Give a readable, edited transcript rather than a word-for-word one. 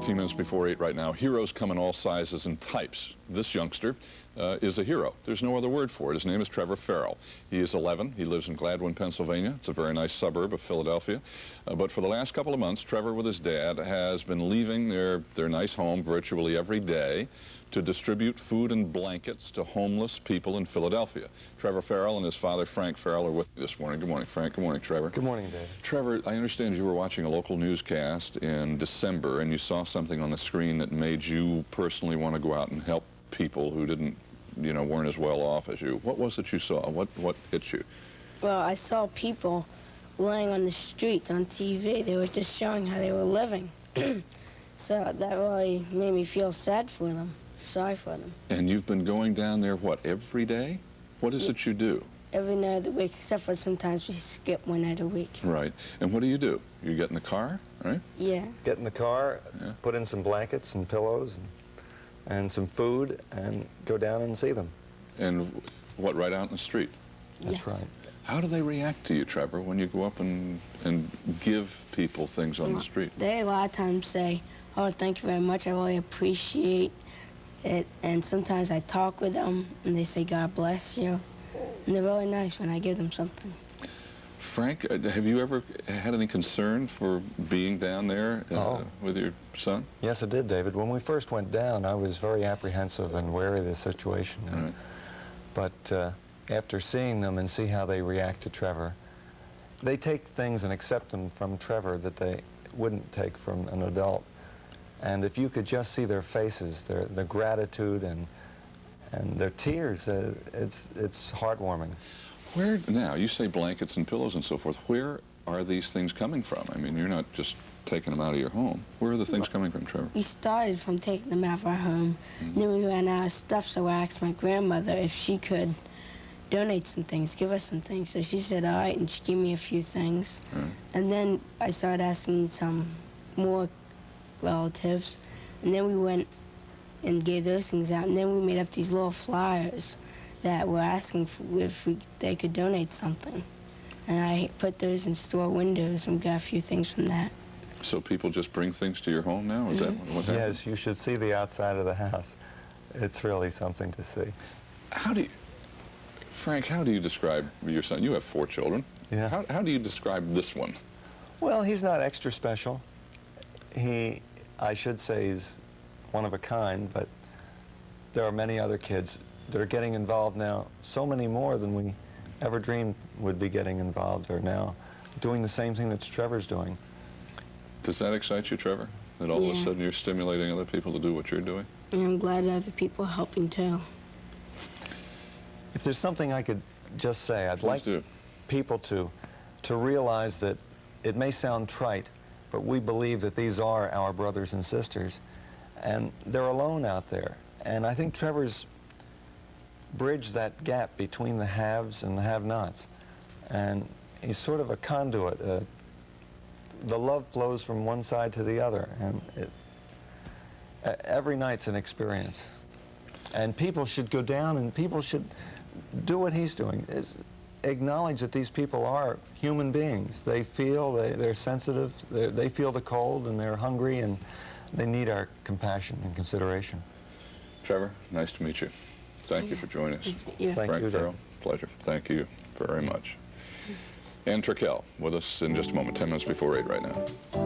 14 minutes before 8 right now. Heroes come in all sizes and types. This youngster is a hero. There's no other word for it. His name is Trevor Ferrell. He is 11. He lives in Gladwin, Pennsylvania. It's a very nice suburb of Philadelphia. But for the last couple of months, Trevor with his dad has been leaving their nice home virtually every day to distribute food and blankets to homeless people in Philadelphia. Trevor Ferrell and his father, Frank Ferrell, are with me this morning. Good morning, Frank. Good morning, Trevor. Good morning, David. Trevor, I understand you were watching a local newscast in December, and you saw something on the screen that made you personally want to go out and help people who didn't, weren't as well off as you. What was it you saw? What hit you? Well, I saw people laying on the streets on TV. They were just showing how they were living. So that really made me feel sad for them. Sorry for them. And you've been going down there, what, every day? What is it you do? Every night of the week, except for sometimes we skip one night a week. Right. And what do? You get in the car, right? Yeah. Get in the car, put in some blankets and pillows and some food, and go down and see them. And what, right out in the street? That's right. How do they react to you, Trevor, when you go up and give people things on the street? They a lot of times say, "Oh, thank you very much. I really appreciate it." And sometimes I talk with them, and they say, "God bless you." And they're really nice when I give them something. Frank, have you ever had any concern for being down there with your son? Yes, I did, David. When we first went down, I was very apprehensive and wary of the situation. Right. But after seeing them and see how they react to Trevor, they take things and accept them from Trevor that they wouldn't take from an adult. And if you could just see their faces, their gratitude and their tears, it's heartwarming. Where, now, you say blankets and pillows and so forth. Where are these things coming from? I mean, you're not just taking them out of your home. Where are the things coming from, Trevor? We started from taking them out of our home. Then we ran out of stuff, so I asked my grandmother if she could donate some things, give us some things. So she said, all right, and she gave me a few things. And then I started asking some more relatives, and then we went and gave those things out, and then we made up these little flyers that were asking if they could donate something. And I put those in store windows and got a few things from that. So people just bring things to your home now? Is that what happens? Yes, you should see the outside of the house. It's really something to see. Frank, how do you describe your son? You have 4 children. Yeah. How do you describe this one? Well, he's not extra special. I should say he's one of a kind, but there are many other kids that are getting involved now, so many more than we ever dreamed would be getting involved, or now doing the same thing that Trevor's doing. Does that excite you, Trevor? That all of a sudden you're stimulating other people to do what you're doing? And I'm glad that other people are helping too. If there's something I could just say, I'd like people to realize that it may sound trite, but we believe that these are our brothers and sisters, and they're alone out there. And I think Trevor's bridged that gap between the haves and the have-nots. And he's sort of a conduit. The love flows from one side to the other, and every night's an experience. And people should go down, and people should do what he's doing. Acknowledge that these people are human beings. They feel, they're sensitive, they feel the cold, and they're hungry, and they need our compassion and consideration. Trevor, nice to meet you. Thank you for joining us. Frank Ferrell, pleasure. Thank you very much. Ann Turkel with us in just a moment, 10 minutes before 8 right now.